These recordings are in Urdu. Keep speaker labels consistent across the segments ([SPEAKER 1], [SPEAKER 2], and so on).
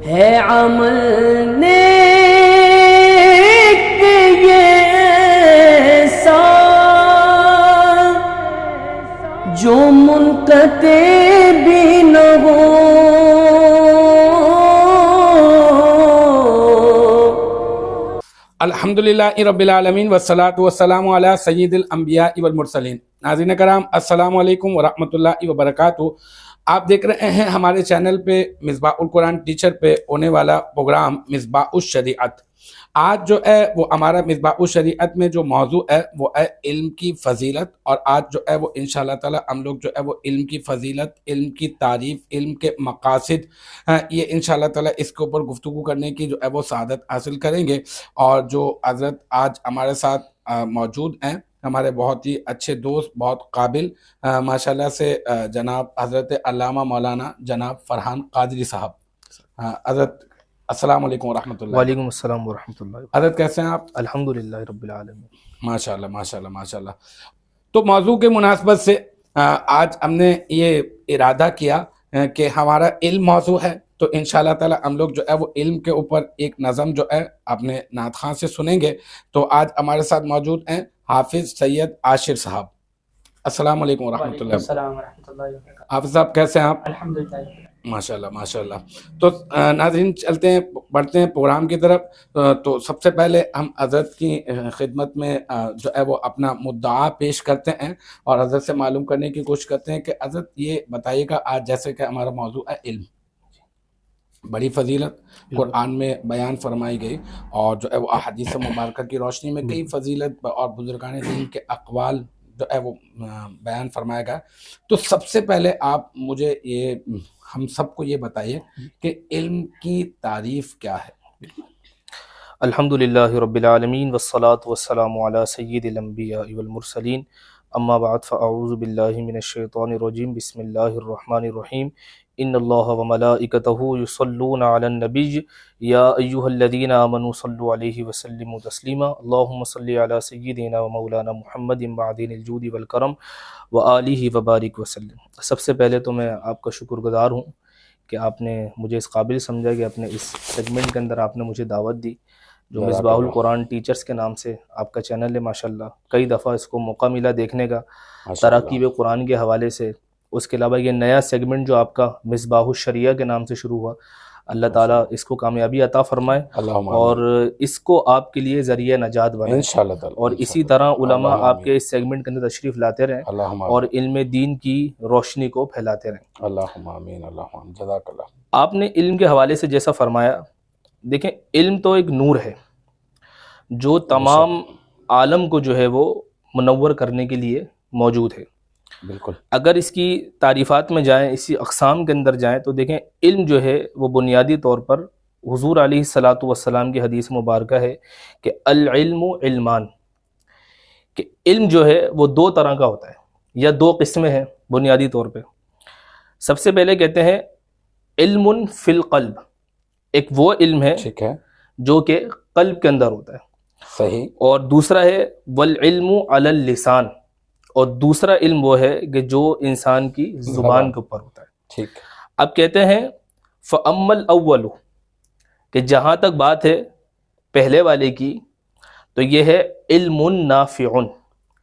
[SPEAKER 1] ہے عمل نیک یہ ایسا جو منقطع بھی نہ ہو.
[SPEAKER 2] الحمدللہ رب العالمین والصلاة والسلام علی سید الانبیاء والمرسلین. ناظرین کرام السلام علیکم ورحمۃ اللہ وبرکاتہ. آپ دیکھ رہے ہیں ہمارے چینل پہ مصباح القرآن ٹیچر پہ ہونے والا پروگرام مصباح الشریعت. آج جو ہے وہ ہمارا مصباح الشریعت میں جو موضوع ہے وہ ہے علم کی فضیلت. اور آج جو ہے وہ انشاءاللہ تعالی ہم لوگ جو ہے وہ علم کی فضیلت، علم کی تعریف، علم کے مقاصد، یہ انشاءاللہ تعالی اس کے اوپر گفتگو کرنے کی جو ہے وہ سعادت حاصل کریں گے. اور جو حضرت آج ہمارے ساتھ موجود ہیں، ہمارے بہت ہی اچھے دوست، بہت قابل ماشاءاللہ سے جناب حضرت علامہ مولانا جناب فرحان قادری صاحب. حضرت السلام علیکم ورحمۃ اللہ.
[SPEAKER 3] وعلیکم السلام ورحمۃ اللہ.
[SPEAKER 2] حضرت کیسے ہیں آپ؟
[SPEAKER 3] الحمدللہ رب العالمین.
[SPEAKER 2] ماشاءاللہ ماشاءاللہ ماشاءاللہ. تو موضوع کے مناسبت سے آج ہم نے یہ ارادہ کیا کہ ہمارا علم موضوع ہے، تو انشاءاللہ تعالی ہم لوگ جو ہے وہ علم کے اوپر ایک نظم جو ہے اپنے نعت خواں سے سنیں گے. تو آج ہمارے ساتھ موجود ہیں حافظ سید عاشر صاحب. السلام علیکم ورحمۃ اللہ.
[SPEAKER 1] السلام ورحمۃ اللہ وبرکاتہ.
[SPEAKER 2] حافظ صاحب کیسے ہیں آپ؟
[SPEAKER 1] الحمدللہ.
[SPEAKER 2] ماشاءاللہ ماشاءاللہ. تو ناظرین چلتے ہیں، بڑھتے ہیں پروگرام کی طرف. تو سب سے پہلے ہم حضرت کی خدمت میں جو ہے وہ اپنا مدعا پیش کرتے ہیں اور حضرت سے معلوم کرنے کی کوشش کرتے ہیں کہ حضرت یہ بتائیے گا، آج جیسے کہ ہمارا موضوع ہے علم، بڑی فضیلت قرآن میں بیان فرمائی گئی اور جو ہے وہ احادیث مبارکہ کی روشنی میں کئی فضیلت اور بزرگان دین کے اقوال جو ہے وہ بیان فرمایا گیا. تو سب سے پہلے آپ مجھے یہ ہم سب کو یہ بتائیے کہ علم کی تعریف کیا ہے؟
[SPEAKER 3] الحمدللہ رب العالمین والصلاة والسلام علی سید الانبیاء والمرسلین. اما بعد فاعوذ باللہ من الشیطان الرجیم. بسم اللہ الرحمن الرحیم. ان اللہ وملائکتہ یصلون علی النبی یا ایہا الذین آمنوا صلوا علیہ وسلموا تسلیما. اللہم صلی علی سیدنا ومولانا محمد معدن الجود والکرم وآلہ وبارک وسلم. سب سے پہلے تو میں آپ کا شکر گزار ہوں کہ آپ نے مجھے اس قابل سمجھا کہ اپنے اس سیگمنٹ کے اندر آپ نے مجھے دعوت دی، جو مصباح القرآن ٹیچرز کے نام سے آپ کا چینل ہے. ماشاءاللہ کئی دفعہ اس کو موقع ملا دیکھنے کا تراکیب قرآن کے حوالے سے. اس کے علاوہ یہ نیا سیگمنٹ جو آپ کا مصباح الشریعہ کے نام سے شروع ہوا، اللہ تعالیٰ اس کو کامیابی عطا فرمائے اور اس کو آپ کے لیے ذریعہ نجات بنائے انشاءاللہ تعالی. اور اسی طرح علماء آپ کے اس سیگمنٹ کے اندر تشریف لاتے رہیں اور علم دین کی روشنی کو پھیلاتے رہیں.
[SPEAKER 2] اللہم آمین. اللہم آمین. جزاک اللہ.
[SPEAKER 3] آپ نے علم کے حوالے سے جیسا فرمایا، دیکھیں علم تو ایک نور ہے جو تمام عالم کو جو ہے وہ منور کرنے کے لیے موجود ہے.
[SPEAKER 2] بالکل.
[SPEAKER 3] اگر اس کی تعریفات میں جائیں، اسی اقسام کے اندر جائیں، تو دیکھیں علم جو ہے وہ بنیادی طور پر حضور علیہ الصلاۃ والسلام کی حدیث مبارکہ ہے کہ العلم علمان، کہ علم جو ہے وہ دو طرح کا ہوتا ہے یا دو قسمیں ہیں بنیادی طور پہ. سب سے پہلے کہتے ہیں علم فی القلب، ایک وہ علم ہے
[SPEAKER 2] ٹھیک ہے
[SPEAKER 3] جو کہ قلب کے اندر ہوتا ہے.
[SPEAKER 2] صحیح.
[SPEAKER 3] اور دوسرا ہے والعلم علی اللسان، اور دوسرا علم وہ ہے کہ جو انسان کی زبان کے اوپر ہوتا ہے.
[SPEAKER 2] ٹھیک.
[SPEAKER 3] اب کہتے ہیں فَأَمَّا الْأَوَّلُ، کہ جہاں تک بات ہے پہلے والے کی، تو یہ ہے علم نافع،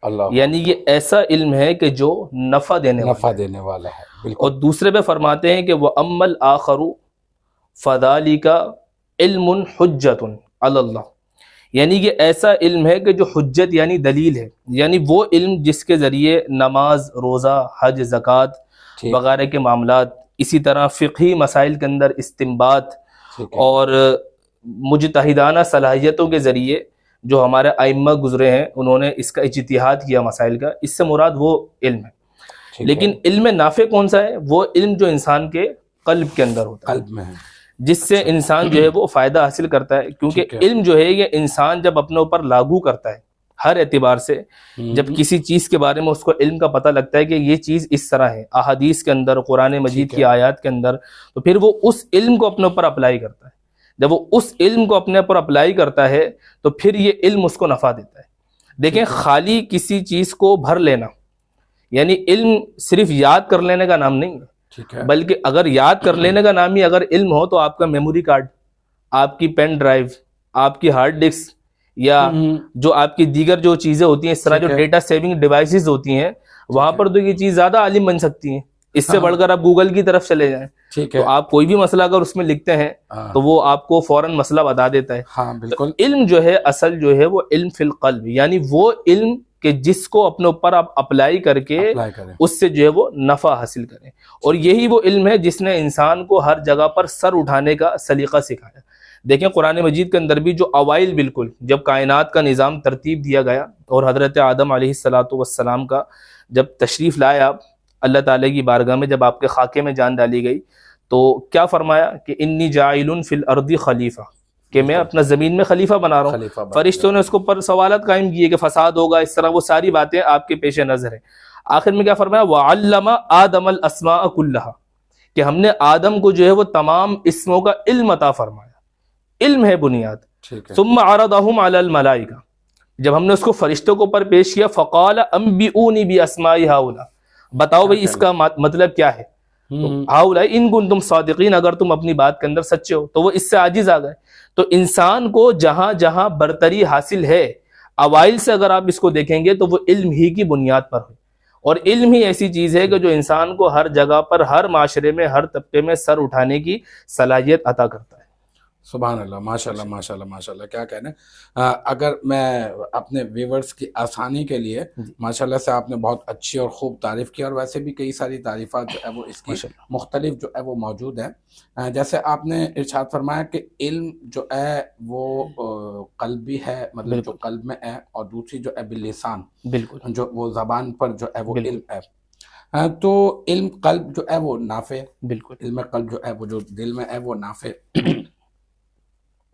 [SPEAKER 2] اللہ،
[SPEAKER 3] یعنی یہ ایسا علم ہے کہ جو نفع دینے
[SPEAKER 2] والا ہے. بالکل.
[SPEAKER 3] اور دوسرے پہ فرماتے ہیں کہ وَأَمَّا الْآخَرُ فَذَلِكَ علم حجت علی اللہ، یعنی یہ ایسا علم ہے کہ جو حجت یعنی دلیل ہے، یعنی وہ علم جس کے ذریعے نماز، روزہ، حج، زکوٰۃ وغیرہ کے معاملات، اسی طرح فقہی مسائل کے اندر استنباط اور مجتہدانہ صلاحیتوں کے ذریعے جو ہمارے ائمہ گزرے ہیں انہوں نے اس کا اجتہاد کیا مسائل کا، اس سے مراد وہ علم ہے. لیکن علم نافع کون سا ہے؟ وہ علم جو انسان کے قلب کے اندر ہوتا ہے،
[SPEAKER 2] قلب میں ہے،
[SPEAKER 3] جس سے انسان جو ہے وہ فائدہ حاصل کرتا ہے. کیونکہ علم جو ہے یہ انسان جب اپنے اوپر لاگو کرتا ہے ہر اعتبار سے، جب کسی چیز کے بارے میں اس کو علم کا پتہ لگتا ہے کہ یہ چیز اس طرح ہے احادیث کے اندر، قرآن مجید کی آیات کے اندر، تو پھر وہ اس علم کو اپنے اوپر اپلائی کرتا ہے. جب وہ اس علم کو اپنے اوپر اپلائی کرتا ہے تو پھر یہ علم اس کو نفع دیتا ہے. دیکھیں خالی کسی چیز کو بھر لینا یعنی علم صرف یاد کر لینے کا نام نہیں ہے.
[SPEAKER 2] ٹھیک ہے.
[SPEAKER 3] بلکہ اگر یاد کر لینے کا نام ہی اگر علم ہو تو آپ کا میموری کارڈ، آپ کی پین ڈرائیو، آپ کی ہارڈ ڈسک، یا جو آپ کی دیگر جو چیزیں ہوتی ہیں اس طرح جو ڈیٹا سیونگ ڈیوائسز ہوتی ہیں، وہاں پر تو یہ چیز زیادہ عالم بن سکتی ہیں. اس سے بڑھ کر آپ گوگل کی طرف چلے جائیں تو آپ کوئی بھی مسئلہ اگر اس میں لکھتے ہیں تو وہ آپ کو فوراً مسئلہ بتا دیتا ہے.
[SPEAKER 2] ہاں بالکل.
[SPEAKER 3] علم جو ہے اصل جو ہے وہ علم فی القلب، یعنی وہ علم کہ جس کو اپنے اوپر آپ اپلائی کر کے اس سے جو ہے وہ نفع حاصل کریں. اور یہی وہ علم ہے جس نے انسان کو ہر جگہ پر سر اٹھانے کا سلیقہ سکھایا. دیکھیں قرآن مجید کے اندر بھی جو اوائل بالکل جب کائنات کا نظام ترتیب دیا گیا اور حضرت آدم علیہ السلام کا جب تشریف لایا اللہ تعالیٰ کی بارگاہ میں، جب آپ کے خاکے میں جان ڈالی گئی تو کیا فرمایا کہ انی جاعل فی الارض خلیفہ، کہ میں اپنا زمین میں خلیفہ بنا رہا ہوں. فرشتوں نے اس کو پر سوالات قائم کیے کہ فساد ہوگا اس طرح، وہ ساری باتیں آپ کے پیش نظر ہیں. آخر میں کیا فرمایا وَعَلَّمَ آدَمَ الْأَسْمَاءَ كُلَّهَا، کہ ہم نے آدم کو جو ہے وہ تمام اسموں کا علم عطا فرمایا. علم ہے بنیاد. ثم عرضهم على الملائکہ، جب ہم نے اس کو فرشتوں کو پر پیش کیا فقال انبئونی باسماء هؤلاء، بتاؤ بھئی اس کا مطلب کیا ہے. ہؤلاء ان کنتم صادقین، اگر تم اپنی بات کے اندر سچے ہو. تو وہ اس سے عاجز آ گئے. تو انسان کو جہاں جہاں برتری حاصل ہے اوائل سے اگر آپ اس کو دیکھیں گے تو وہ علم ہی کی بنیاد پر ہے. اور علم ہی ایسی چیز ہے کہ جو انسان کو ہر جگہ پر، ہر معاشرے میں، ہر طبقے میں سر اٹھانے کی صلاحیت عطا کرتا ہے.
[SPEAKER 2] سبحان اللہ، ماشاء اللہ ماشاء اللہ ماشاء اللہ. کیا کہنا ہے، اگر میں اپنے ویورز کی آسانی کے لیے، ماشاء اللہ سے آپ نے بہت اچھی اور خوب تعریف کی، اور ویسے بھی کئی ساری تعریفات جو ہے وہ اس کی مختلف جو ہے وہ موجود ہیں. جیسے آپ نے ارشاد فرمایا کہ علم جو ہے وہ قلبی ہے، مطلب جو قلب میں ہے، اور دوسری جو ہے باللسان، بالکل جو وہ زبان پر جو ہے وہ علم ہے. تو علم قلب جو ہے وہ نافع، بالکل علم قلب جو ہے وہ جو دل میں ہے وہ نافع.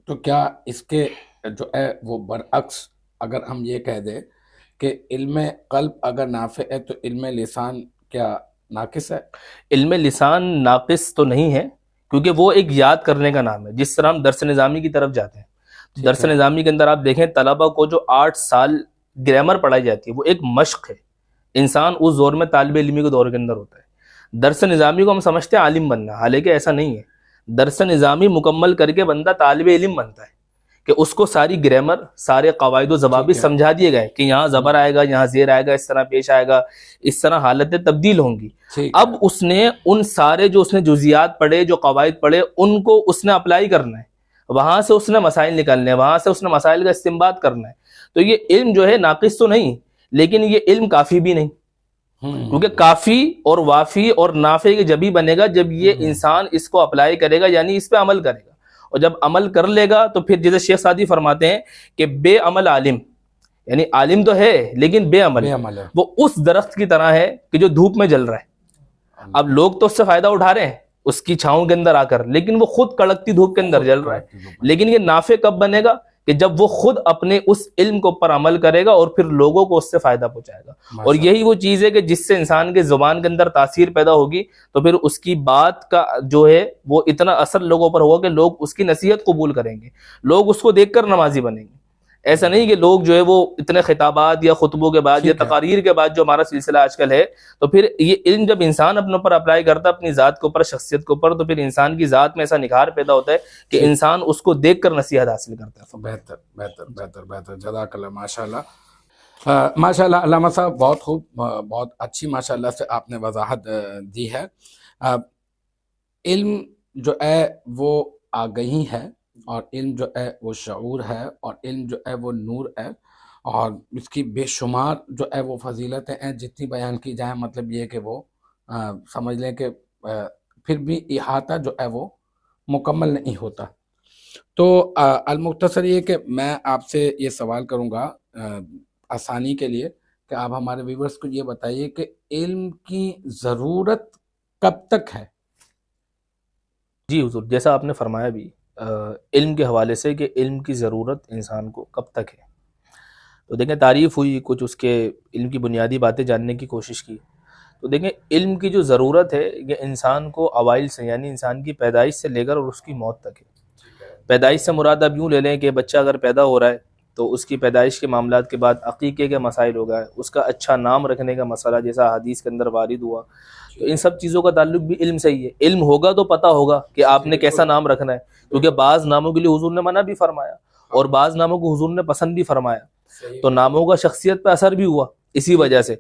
[SPEAKER 2] تو کیا اس کے جو ہے وہ برعکس اگر ہم یہ کہہ دیں کہ علم قلب اگر نافع ہے تو علم لسان کیا ناقص ہے؟
[SPEAKER 3] علم لسان ناقص تو نہیں ہے، کیونکہ وہ ایک یاد کرنے کا نام ہے. جس طرح ہم درس نظامی کی طرف جاتے ہیں، درس نظامی کے اندر آپ دیکھیں طلبہ کو جو 8 سال گرامر پڑھائی جاتی ہے وہ ایک مشق ہے. انسان اس دور میں طالب علمی کے دور کے اندر ہوتا ہے. درس نظامی کو ہم سمجھتے ہیں عالم بننا، حالانکہ ایسا نہیں ہے. درس نظامی مکمل کر کے بندہ طالب علم بنتا ہے کہ اس کو ساری گرامر، سارے قواعد و ضوابط سمجھا دیے گئے کہ یہاں زبر آئے گا، یہاں زیر آئے گا، اس طرح پیش آئے گا، اس طرح حالتیں تبدیل ہوں گی. اب اس نے ان سارے جو اس نے جزیات پڑھے، جو قواعد پڑھے، ان کو اس نے اپلائی کرنا ہے. وہاں سے اس نے مسائل نکالنے ہیں، وہاں سے اس نے مسائل کا استنباط کرنا ہے. تو یہ علم جو ہے ناقص تو نہیں، لیکن یہ علم کافی بھی نہیں، کیونکہ کافی اور وافی اور نافع کے جب ہی بنے گا جب یہ انسان اس کو اپلائی کرے گا، یعنی اس پہ عمل کرے گا. اور جب عمل کر لے گا تو پھر جیسے شیخ سعدی فرماتے ہیں کہ بے عمل عالم، یعنی عالم تو ہے لیکن بے عمل ہے. وہ اس درخت کی طرح ہے کہ جو دھوپ میں جل رہا ہے. اب لوگ تو اس سے فائدہ اٹھا رہے ہیں اس کی چھاؤں کے اندر آ کر، لیکن وہ خود کڑکتی دھوپ کے اندر جل رہا ہے. لیکن یہ نافع کب بنے گا؟ کہ جب وہ خود اپنے اس علم کو پر عمل کرے گا اور پھر لوگوں کو اس سے فائدہ پہنچائے گا. اور یہی وہ چیز ہے کہ جس سے انسان کے زبان کے اندر تاثیر پیدا ہوگی تو پھر اس کی بات کا جو ہے وہ اتنا اثر لوگوں پر ہوگا کہ لوگ اس کی نصیحت قبول کریں گے، لوگ اس کو دیکھ کر نمازی بنیں گے. ایسا نہیں کہ لوگ جو ہے وہ اتنے خطابات یا خطبوں کے بعد یا تقاریر کے بعد جو ہمارا سلسلہ آج کل ہے، تو پھر یہ علم جب انسان اپنے اوپر اپلائی کرتا ہے اپنی ذات کے اوپر، شخصیت کے اوپر، تو پھر انسان کی ذات میں ایسا نکھار پیدا ہوتا ہے کہ انسان اس کو دیکھ کر نصیحت حاصل کرتا ہے.
[SPEAKER 2] بہتر بہتر بہتر بہتر، جزاک اللہ. ماشاء اللہ ماشاء اللہ علامہ صاحب، بہت خوب، بہت اچھی ماشاء اللہ سے آپ نے وضاحت دی ہے. علم جو ہے وہ آگہی ہے، اور علم جو ہے وہ شعور ہے، اور علم جو ہے وہ نور ہے، اور اس کی بے شمار جو ہے وہ فضیلتیں ہیں. جتنی بیان کی جائیں مطلب یہ کہ وہ سمجھ لیں کہ پھر بھی احاطہ جو ہے وہ مکمل نہیں ہوتا. تو المختصر یہ کہ میں آپ سے یہ سوال کروں گا آسانی کے لیے کہ آپ ہمارے ویورز کو یہ بتائیے کہ علم کی ضرورت کب تک ہے؟
[SPEAKER 3] جی حضور، جیسا آپ نے فرمایا بھی علم کے حوالے سے کہ علم کی ضرورت انسان کو کب تک ہے. تو دیکھیں تعریف ہوئی کچھ، اس کے علم کی بنیادی باتیں جاننے کی کوشش کی. تو دیکھیں علم کی جو ضرورت ہے یہ انسان کو اوائل سے، یعنی انسان کی پیدائش سے لے کر اور اس کی موت تک ہے. پیدائش سے مراد اب یوں لے لیں کہ بچہ اگر پیدا ہو رہا ہے تو اس کی پیدائش کے معاملات کے بعد عقیقے کے مسائل ہو گئے، اس کا اچھا نام رکھنے کا مسئلہ جیسا حدیث کے اندر وارد ہوا، تو ان سب چیزوں کا تعلق بھی علم سے ہی ہے۔ علم ہوگا تو پتہ ہوگا کہ آپ نے کیسا نام رکھنا ہے، کیونکہ بعض ناموں کے لیے حضور نے منع بھی فرمایا اور بعض ناموں کو حضور نے پسند بھی فرمایا، تو ناموں کا شخصیت پہ اثر بھی ہوا اسی وجہ سے۔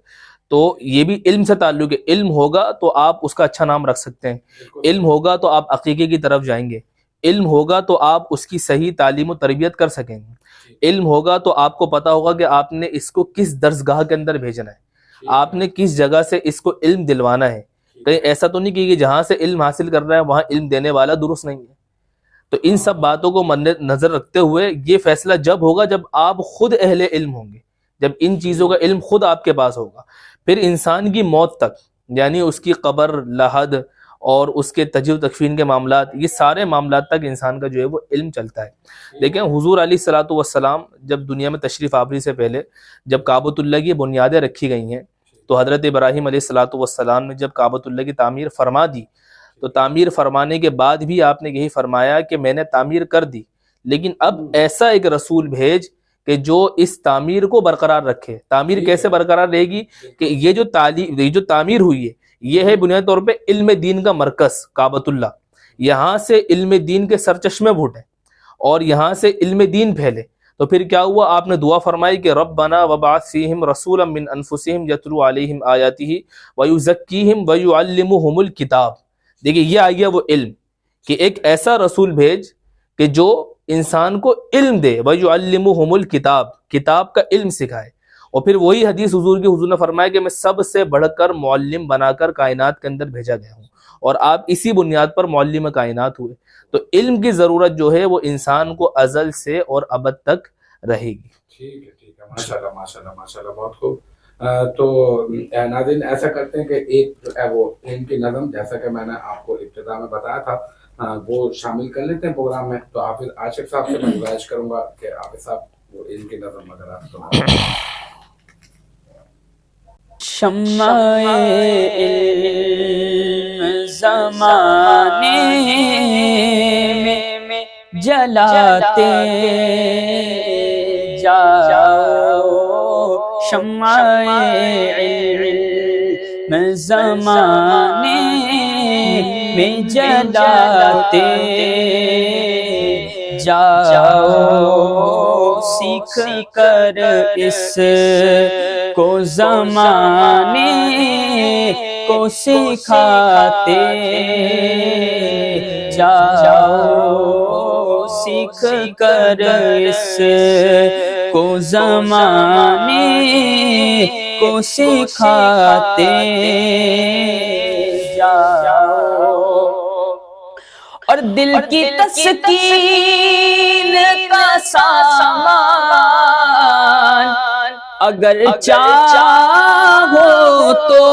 [SPEAKER 3] تو یہ بھی علم سے تعلق ہے، علم ہوگا تو آپ اس کا اچھا نام رکھ سکتے ہیں، علم ہوگا تو آپ عقیقے کی طرف جائیں گے، علم ہوگا تو آپ اس کی صحیح تعلیم و تربیت کر سکیں گے، علم ہوگا تو آپ کو پتہ ہوگا کہ آپ نے اس کو کس درسگاہ کے اندر بھیجنا ہے، آپ نے کس جگہ سے اس کو علم دلوانا ہے۔ کہیں ایسا تو نہیں کہ جہاں سے علم حاصل کر رہا ہے وہاں علم دینے والا درست نہیں ہے۔ تو ان سب باتوں کو مد نظر رکھتے ہوئے یہ فیصلہ جب ہوگا جب آپ خود اہل علم ہوں گے، جب ان چیزوں کا علم خود آپ کے پاس ہوگا، پھر انسان کی موت تک، یعنی اس کی قبر، لحد اور اس کے تجزیہ و تکفین کے معاملات، یہ سارے معاملات تک انسان کا جو ہے وہ علم چلتا ہے۔ دیکھیں حضور علیہ الصلوۃ والسلام جب دنیا میں تشریف آوری سے پہلے جب کعبۃ اللہ کی بنیادیں رکھی گئی ہیں، تو حضرت ابراہیم علیہ الصلوۃ والسلام نے جب کعبۃ اللہ کی تعمیر فرما دی، تو تعمیر فرمانے کے بعد بھی آپ نے یہی فرمایا کہ میں نے تعمیر کر دی، لیکن اب ایسا ایک رسول بھیج کہ جو اس تعمیر کو برقرار رکھے۔ تعمیر کیسے برقرار رہے گی کہ یہ جو تعمیر ہوئی ہے یہ ہے بنیادی طور پہ علم دین کا مرکز کعبۃ اللہ، یہاں سے علم دین کے سرچشمے پھوٹے اور یہاں سے علم دین پھیلے۔ تو پھر کیا ہوا، آپ نے دعا فرمائی کہ ربنا وبعث فیہم رسولا من انفسہم یتلو علیہم آیاتہ ویزکیہم ویعلمہم الکتاب۔ دیکھیے یہ آ گیا وہ علم کہ ایک ایسا رسول بھیج کہ جو انسان کو علم دے، ویعلمہم الکتاب، کتاب کا علم سکھائے۔ اور پھر وہی حدیث حضور نے فرمایا کہ میں سب سے بڑھ کر معلم بنا کر کائنات کے اندر بھیجا گیا ہوں، اور آپ اسی بنیاد پر معلم کائنات ہوئے۔ تو علم کی ضرورت جو ہے وہ انسان کو ازل سے اور ابد تک رہے گی۔
[SPEAKER 2] ٹھیک ہے ماشاءاللہ ماشاءاللہ ماشاءاللہ، بہت خوب۔ تو ناظرین ایسا کرتے ہیں کہ ایک جو ہے وہ علم کی نظم، جیسا کہ میں نے آپ کو ابتدا میں بتایا تھا، وہ شامل کر لیتے ہیں پروگرام میں۔ تو حافظ عاشق صاحب سے میں گزارش کروں گا کہ حافظ صاحب وہ علم کی نظم اگر آپ تو
[SPEAKER 1] شمع علم زمانے میں جلاتے جاؤ، شمع علم زمانے میں جلاتے جاؤ، سیکھ کر اس کو زمانے کو سکھاتے جاؤ، سیکھ کر اس کو زمانے کو سکھاتے جاؤ، اور دل کی تسکین کا سامان اگر چاہو تو،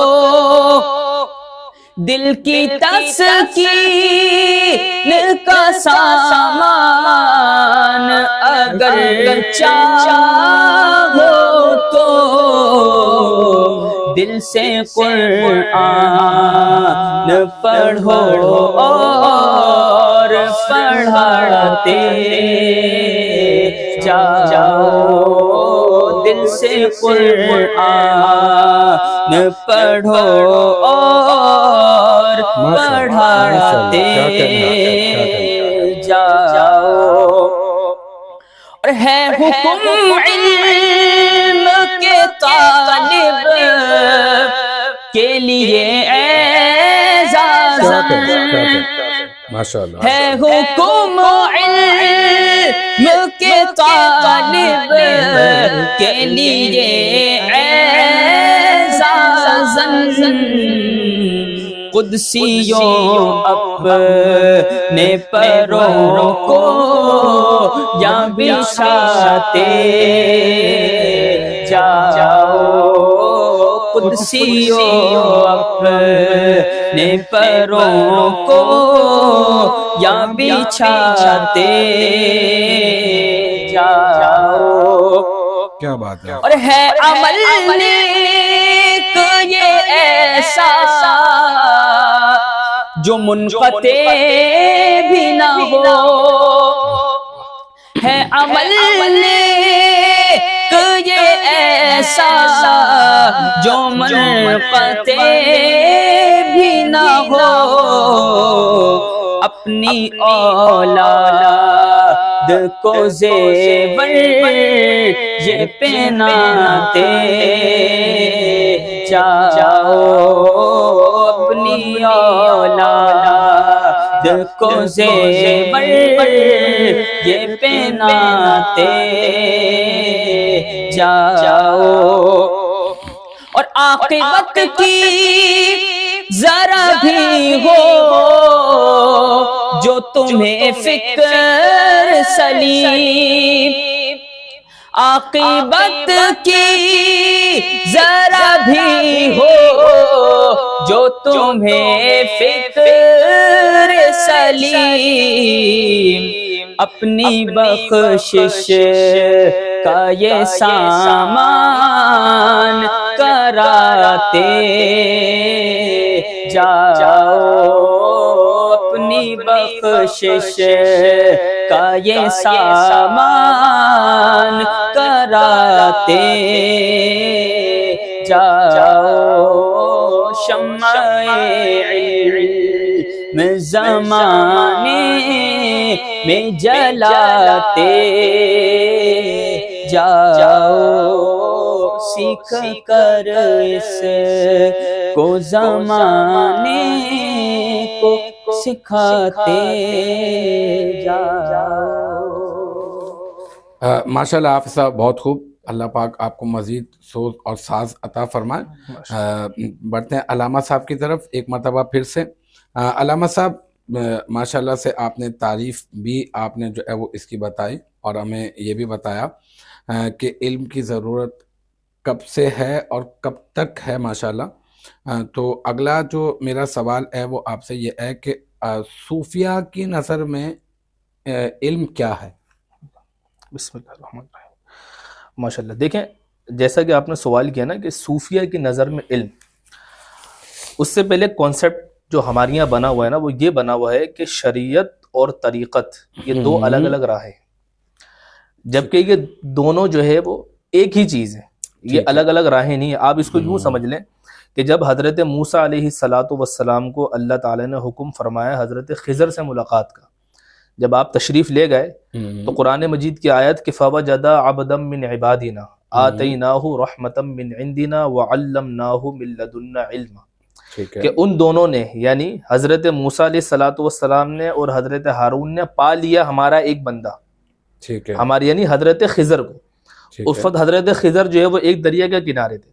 [SPEAKER 1] دل کی تسکین کا سامان اگر چاہو تو، دل سے قرآن پڑھو اور پڑھاتے جاؤ، دل سے قرآن پڑھو اور پڑھاتے جاؤ، اور ہے حکم علم کے طالب کے لیے اعزاز، ہے حکم علم کے طالب کے لیے اعزاز، قدسیوں اپنے پروں کو یا بچھاتے جاؤ، قدسیوں اپنے پروں کو یا بچھاتے جاؤ،
[SPEAKER 2] کیا بات ہے۔
[SPEAKER 1] اور ہے عمل نیک یہ ایسا جو منقطع بھی نہ ہو، ہے عمل نیک یہ ایسا جو منقطع بھی نہ ہو، اپنی اولاد کو زیور یہ پہناتے جاؤ، اپنی اولاد کو زیور یہ پہناتے جاؤ، اور عاقبت کی ذرا بھی ہو جو تمہیں فکر سلیم، عاقبت کی ذرا بھی ہو جو تمہیں فکر سلیم، اپنی بخشش کا یہ سامان کراتے جاؤ، اپنی بخشش کا یہ سامان کراتے جاؤ، شمع علم زمانے میں جلاتے جاؤ، سیکھ کر اس کو زمانے کو سکھاتے جاؤ۔
[SPEAKER 2] ماشاءاللہ حافظ صاحب بہت خوب، اللہ پاک آپ کو مزید سوز اور ساز عطا فرمائے۔ بڑھتے ہیں علامہ صاحب کی طرف ایک مرتبہ پھر سے۔ علامہ صاحب ماشاءاللہ سے آپ نے تعریف بھی آپ نے جو ہے وہ اس کی بتائی، اور ہمیں یہ بھی بتایا کہ علم کی ضرورت کب سے ہے اور کب تک ہے ماشاءاللہ۔ تو اگلا جو میرا سوال ہے وہ آپ سے یہ ہے کہ صوفیہ کی نظر میں علم کیا ہے؟
[SPEAKER 3] بسم اللہ الرحمن الرحیم۔ ماشاءاللہ، دیکھیں جیسا کہ آپ نے سوال کیا نا کہ صوفیہ کی نظر میں علم، اس سے پہلے کانسیپٹ جو ہمارے یہاں بنا ہوا ہے نا وہ یہ بنا ہوا ہے کہ شریعت اور طریقت یہ دو الگ الگ راہیں، جبکہ یہ دونوں جو ہے وہ ایک ہی چیز ہے، یہ الگ الگ راہیں نہیں ہیں۔ آپ اس کو یوں سمجھ لیں کہ جب حضرت موسیٰ علیہ السلام کو اللہ تعالیٰ نے حکم فرمایا حضرت خضر سے ملاقات کا، جب آپ تشریف لے گئے تو قرآن مجید کی آیت کہ فَوَجَدَ عَبْدًا مِّنْ عِبَادِنَا آتَيْنَاهُ رَحْمَةً مِّنْ عِنْدِنَا وَعَلَّمْنَاهُ مِن لَّدُنَّا عِلْمًا، کہ ان دونوں نے یعنی حضرت موسیٰ علیہ السلام نے اور حضرت ہارون نے پا لیا ہمارا ایک بندہ، ہمارے یعنی حضرت خضر کو۔ اس وقت حضرت خضر جو ہے وہ ایک دریا کے کنارے تھے۔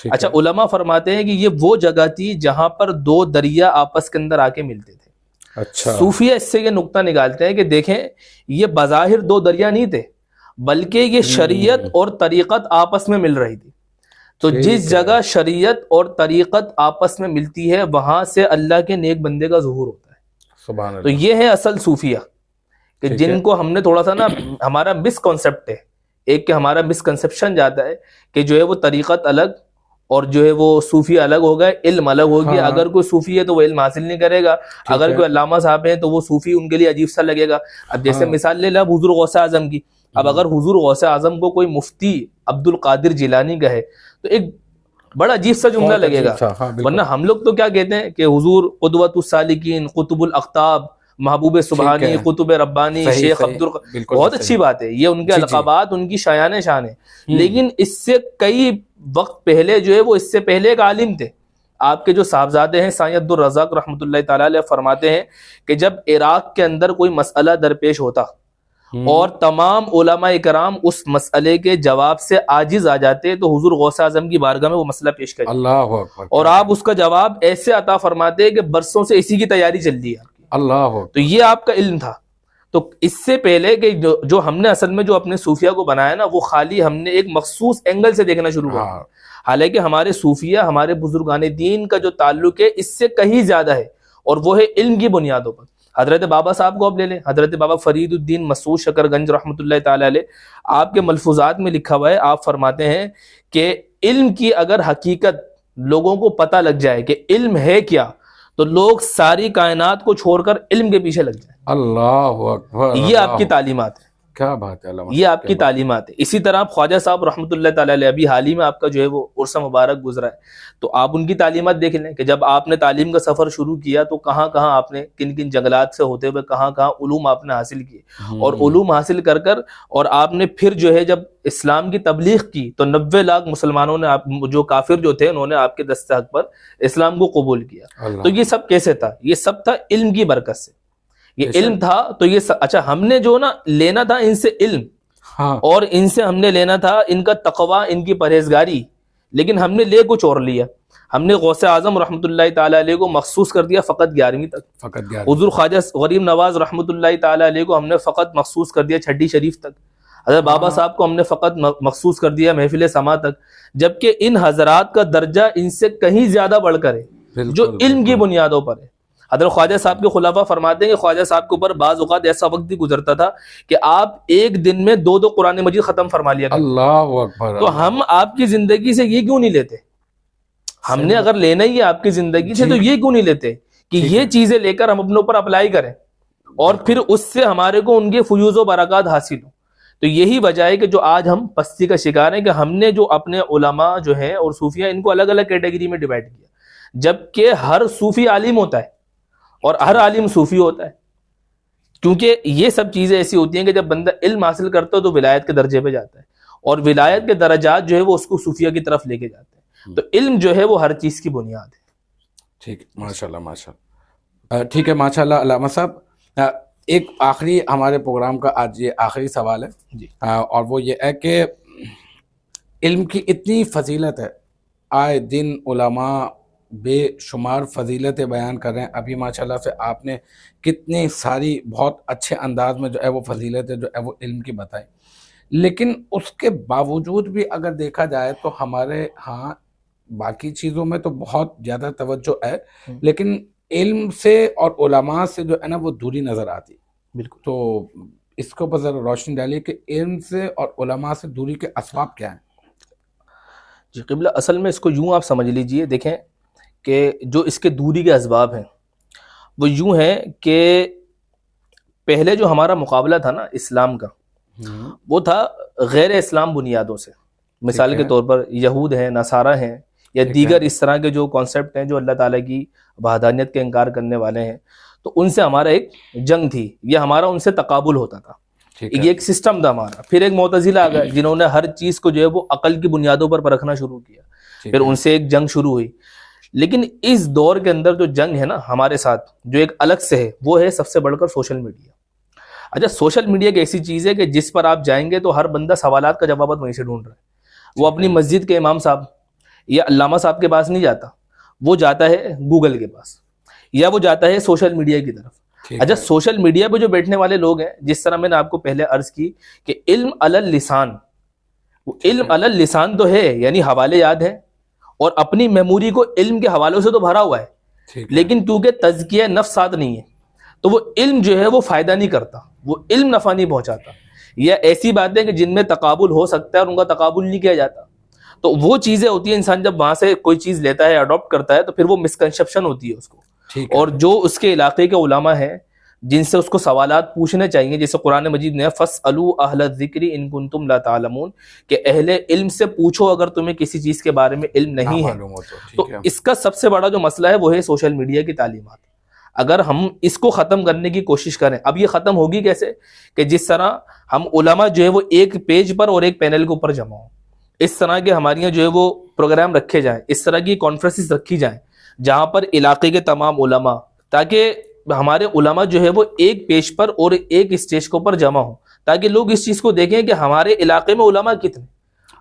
[SPEAKER 3] اچھا، علماء فرماتے ہیں کہ یہ وہ جگہ تھی جہاں پر دو دریا آپس کے اندر آ کے ملتے تھے۔
[SPEAKER 2] اچھا،
[SPEAKER 3] صوفیہ اس سے یہ نقطہ نکالتے ہیں کہ دیکھیں یہ بظاہر دو دریا نہیں تھے، بلکہ یہ شریعت اور طریقت آپس میں مل رہی تھی۔ تو جس جگہ شریعت اور طریقت آپس میں ملتی ہے وہاں سے اللہ کے نیک بندے کا ظہور ہوتا ہے۔
[SPEAKER 2] سبحان اللہ۔
[SPEAKER 3] تو یہ ہے اصل صوفیہ، کہ جن کو ہم نے تھوڑا سا نا ہمارا مس کانسیپٹ ہے، ایک کہ ہمارا مس کنسپشن جاتا ہے کہ جو ہے وہ طریقت الگ اور جو ہے وہ صوفی الگ ہو گئے، علم الگ ہو گیا۔ اگر کوئی صوفی ہے تو وہ علم حاصل نہیں کرے گا، اگر کوئی علامہ صاحب ہیں تو وہ صوفی ان کے لیے عجیب سا لگے گا۔ اب جیسے مثال لے لیں حضور غوث اعظم کی، اب اگر حضور غوث اعظم کو کوئی مفتی عبد القادر جیلانی کہے تو ایک بڑا عجیب سا جملہ لگے گا، ورنہ ہم لوگ تو کیا کہتے ہیں کہ حضور قدوۃ السالکین، قطب الاقطاب، محبوب سبحانی، قطب ربانی، شیخ عبد بہت اچھی بات ہے، یہ ان کے القابات ان کی شایان شان ہے۔ لیکن اس سے کئی وقت پہلے جو ہے وہ اس سے پہلے ایک عالم تھے، آپ کے جو صاحبزادے ہیں سائیں عبد الرزاق رحمۃ اللہ تعالیٰ علیہ فرماتے ہیں کہ جب عراق کے اندر کوئی مسئلہ درپیش ہوتا اور تمام علماء کرام اس مسئلے کے جواب سے عاجز آ جاتے تو حضور غوث اعظم کی بارگاہ میں وہ مسئلہ پیش کرتے،
[SPEAKER 2] اللہ اکبر،
[SPEAKER 3] اور آپ اس کا جواب ایسے عطا فرماتے کہ برسوں سے اسی کی تیاری چل رہی ہے۔
[SPEAKER 2] اللہ اکبر۔
[SPEAKER 3] تو یہ آپ کا علم تھا۔ تو اس سے پہلے کہ جو ہم نے اصل میں جو اپنے صوفیہ کو بنایا نا وہ خالی ہم نے ایک مخصوص اینگل سے دیکھنا شروع کیا، حالانکہ ہمارے صوفیہ ہمارے بزرگان دین کا جو تعلق ہے اس سے کہیں زیادہ ہے، اور وہ ہے علم کی بنیادوں پر۔ حضرت بابا صاحب کو اب لے لیں، حضرت بابا فرید الدین مسعود شکر گنج رحمۃ اللہ تعالیٰ علیہ، آپ کے ملفوظات میں لکھا ہوا ہے، آپ فرماتے ہیں کہ علم کی اگر حقیقت لوگوں کو پتہ لگ جائے کہ علم ہے کیا تو لوگ ساری کائنات کو چھوڑ کر علم کے پیچھے لگ جائیں۔
[SPEAKER 2] اللہ اکبر،
[SPEAKER 3] یہ آپ کی تعلیمات ہے۔
[SPEAKER 2] کیا بات ہے علامہ
[SPEAKER 3] یہ
[SPEAKER 2] صاحب،
[SPEAKER 3] آپ کی
[SPEAKER 2] کیا بات
[SPEAKER 3] تعلیمات ہے. اسی طرح آپ خواجہ صاحب رحمۃ اللہ تعالی علیہ، ابھی حال ہی میں آپ کا جو ہے وہ عرصہ مبارک گزرا ہے، تو آپ ان کی تعلیمات دیکھ لیں کہ جب آپ نے تعلیم کا سفر شروع کیا تو کہاں کہاں آپ نے کن کن جنگلات سے ہوتے ہوئے کہاں کہاں علوم آپ نے حاصل کیے، اور علوم حاصل کر کر اور آپ نے پھر جو ہے جب اسلام کی تبلیغ کی تو 90 لاکھ مسلمانوں نے جو کافر جو تھے انہوں نے آپ کے دست حق پر اسلام کو قبول کیا.
[SPEAKER 2] اللہ.
[SPEAKER 3] تو یہ سب کیسے تھا؟ یہ سب تھا علم کی برکت سے. یہ
[SPEAKER 2] بے شک.
[SPEAKER 3] علم تھا تو یہ اچھا ہم نے جو نا لینا تھا ان سے علم،
[SPEAKER 2] ہاں
[SPEAKER 3] اور ان سے ہم نے لینا تھا ان کا تقوی، ان کی پرہیزگاری، لیکن ہم نے لے کچھ اور لیا. ہم نے غوث اعظم رحمۃ اللہ تعالی علیہ کو مخصوص کر دیا فقط 11ویں تک،
[SPEAKER 2] فقط گیا.
[SPEAKER 3] حضور خواجہ غریب نواز رحمۃ اللہ تعالی علیہ کو ہم نے فقط مخصوص کر دیا چھٹی شریف تک، حضرت بابا صاحب کو ہم نے فقط مخصوص کر دیا محفل سما تک، جبکہ ان حضرات کا درجہ ان سے کہیں زیادہ بڑھ کر ہے جو علم کی بنیادوں پر ہے. حضرت خواجہ صاحب کے خلفاء فرماتے ہیں کہ خواجہ صاحب کے اوپر بعض اوقات ایسا وقت بھی گزرتا تھا کہ آپ ایک دن میں 2 قرآن مجید ختم فرما لیا کرتے.
[SPEAKER 2] اللہ اکبر.
[SPEAKER 3] تو ہم آپ کی زندگی سے یہ کیوں نہیں لیتے؟ ہم نے اگر لینا ہی ہے آپ کی زندگی سے تو یہ کیوں نہیں لیتے کہ یہ چیزیں لے کر ہم اپنے اوپر اپلائی کریں اور پھر اس سے ہمارے کو ان کے فیوز و برکات حاصل ہوں. تو یہی وجہ ہے کہ جو آج ہم پستی کا شکار ہیں کہ ہم نے جو اپنے علماء جو ہیں اور صوفیہ ان کو الگ الگ کیٹیگری میں ڈیوائڈ کیا، جبکہ ہر صوفی عالم ہوتا ہے اور ہر عالم صوفی ہوتا ہے. کیونکہ یہ سب چیزیں ایسی ہوتی ہیں کہ جب بندہ علم حاصل کرتا ہے تو ولایت کے درجے پہ جاتا ہے، اور ولایت کے درجات جو ہے وہ اس کو صوفیہ کی طرف لے کے جاتے ہیں. تو علم جو ہے وہ ہر چیز کی بنیاد ہے.
[SPEAKER 2] ٹھیک، ماشاء اللہ ماشاء اللہ. ٹھیک ہے ماشاء اللہ علامہ صاحب. ایک آخری ہمارے پروگرام کا آج یہ آخری سوال ہے
[SPEAKER 3] جی.
[SPEAKER 2] اور وہ یہ ہے کہ علم کی اتنی فضیلت ہے، آئے دن علماء بے شمار فضیلتیں بیان کر رہے ہیں. ابھی ماشاءاللہ سے آپ نے کتنی ساری بہت اچھے انداز میں جو ہے وہ فضیلتیں جو ہے وہ علم کی بتائی، لیکن اس کے باوجود بھی اگر دیکھا جائے تو ہمارے ہاں باقی چیزوں میں تو بہت زیادہ توجہ ہے، لیکن علم سے اور علماء سے جو ہے نا وہ دوری نظر آتی.
[SPEAKER 3] بالکل.
[SPEAKER 2] تو اس کے اوپر ذرا روشنی ڈالیے کہ علم سے اور علماء سے دوری کے اسباب کیا ہیں؟
[SPEAKER 3] جی قبلہ، اصل میں اس کو یوں آپ سمجھ لیجئے، دیکھیں کہ جو اس کے دوری کے اسباب ہیں وہ یوں ہیں کہ پہلے جو ہمارا مقابلہ تھا نا اسلام کا، وہ تھا غیر اسلام بنیادوں سے. مثال کے طور پر یہود ہیں، نصارہ ہیں، یا دیگر اس طرح کے جو کانسیپٹ ہیں جو اللہ تعالیٰ کی وحدانیت کا انکار کرنے والے ہیں، تو ان سے ہمارا ایک جنگ تھی، یہ ہمارا ان سے تقابل ہوتا تھا. یہ ایک سسٹم تھا ہمارا. پھر ایک معتزلہ آ گئے جنہوں نے ہر چیز کو جو ہے وہ عقل کی بنیادوں پر پرکھنا شروع کیا، پھر ان سے ایک جنگ شروع ہوئی. لیکن اس دور کے اندر جو جنگ ہے نا ہمارے ساتھ، جو ایک الگ سے ہے، وہ ہے سب سے بڑھ کر سوشل میڈیا. اچھا، سوشل میڈیا ایک ایسی چیز ہے کہ جس پر آپ جائیں گے تو ہر بندہ سوالات کا جوابات وہیں سے ڈھونڈ رہا ہے. وہ اپنی مسجد کے امام صاحب یا علامہ صاحب کے پاس نہیں جاتا، وہ جاتا ہے گوگل کے پاس، یا وہ جاتا ہے سوشل میڈیا کی طرف. اچھا، سوشل میڈیا پہ جو بیٹھنے والے لوگ ہیں، جس طرح میں نے آپ کو پہلے عرض کی کہ علم علی اللسان، وہ علم علی اللسان تو ہے، یعنی حوالے یاد ہیں اور اپنی میموری کو علم کے حوالوں سے تو بھرا ہوا ہے، لیکن کیونکہ تزکیہ نفس ساتھ نہیں ہے تو وہ علم جو ہے وہ فائدہ نہیں کرتا، وہ علم نفع نہیں پہنچاتا. یا ایسی باتیں کہ جن میں تقابل ہو سکتا ہے اور ان کا تقابل نہیں کیا جاتا، تو وہ چیزیں ہوتی ہیں. انسان جب وہاں سے کوئی چیز لیتا ہے، اڈاپٹ کرتا ہے، تو پھر وہ مسکنسیپشن ہوتی ہے اس کو. اور جو اس کے علاقے کے علماء ہیں جن سے اس کو سوالات پوچھنے چاہیے، جیسے قرآن مجید نے فَاسْأَلُوا أَهْلَ الذِّكْرِ إِن كُنتُمْ لَا تَعْلَمُونَ، کہ اہل علم سے پوچھو اگر تمہیں کسی چیز کے بارے میں علم نہیں ہے. تو اس کا سب سے بڑا جو مسئلہ ہے وہ ہے سوشل میڈیا کی تعلیمات. اگر ہم اس کو ختم کرنے کی کوشش کریں، اب یہ ختم ہوگی کیسے؟ کہ جس طرح ہم علماء جو ہے وہ ایک پیج پر اور ایک پینل کے اوپر جمع ہوں، اس طرح کے ہمارے جو ہے وہ پروگرام رکھے جائیں، اس طرح کی کانفرنسز رکھی جائیں جہاں پر علاقے کے تمام علماء، تاکہ ہمارے علماء جو ہے وہ ایک پیج پر اور ایک اسٹیج کے اوپر جمع ہوں، تاکہ لوگ اس چیز کو دیکھیں کہ ہمارے علاقے میں علماء کتنے.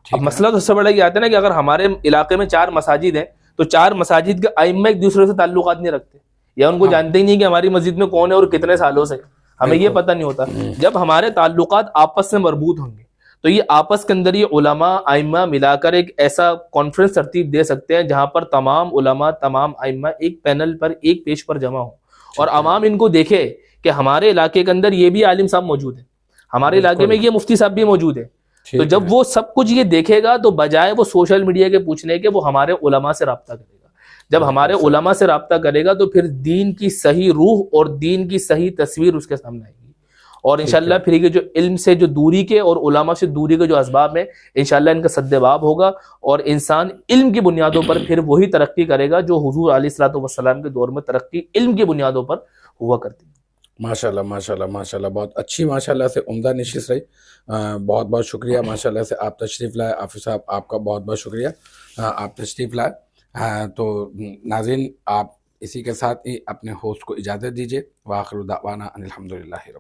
[SPEAKER 3] اب مسئلہ تو سب سے بڑا یہ آتا ہے نا کہ اگر ہمارے علاقے میں 4 مساجد ہیں تو 4 مساجد کے ائمہ ایک دوسرے سے تعلقات نہیں رکھتے، یا ان کو جانتے ہی نہیں کہ ہماری مسجد میں کون ہے اور کتنے سالوں سے، ہمیں یہ پتہ نہیں ہوتا. جب ہمارے تعلقات آپس سے مربوط ہوں گے تو یہ آپس کے اندر یہ علماء ائمہ ملا کر ایک ایسا کانفرنس ترتیب دے سکتے ہیں جہاں پر تمام علماء، تمام ائمہ ایک پینل پر، ایک پیج پر جمع ہوں، اور عوام ان کو دیکھے کہ ہمارے علاقے کے اندر یہ بھی عالم صاحب موجود ہیں، ہمارے علاقے میں یہ مفتی صاحب بھی موجود ہیں. تو جب وہ سب کچھ یہ دیکھے گا تو بجائے وہ سوشل میڈیا کے پوچھنے کے، وہ ہمارے علماء سے رابطہ کرے گا. جب ہمارے علماء سے رابطہ کرے گا تو پھر دین کی صحیح روح اور دین کی صحیح تصویر اس کے سامنے آئے گی. اور انشاءاللہ پھر یہ جو علم سے جو دوری کے اور علماء سے دوری کے جو اسباب ہیں انشاءاللہ ان کا سد باب ہوگا، اور انسان علم کی بنیادوں پر پھر وہی ترقی کرے گا جو حضور علیہ الصلوۃ والسلام کے دور میں ترقی علم کی بنیادوں پر ہوا کرتی ہے۔
[SPEAKER 2] ماشاءاللہ ماشاءاللہ ماشاءاللہ، بہت اچھی ماشاءاللہ سے عمدہ نشست رہی، بہت بہت شکریہ ماشاءاللہ سے آپ تشریف لائے، حافظ صاحب آپ کا بہت بہت شکریہ آپ تشریف لائے۔ تو ناظرین آپ اسی کے ساتھ ہی اپنے ہوسٹ کو اجازت دیجیے، وآخر دعوانا ان الحمدللہ۔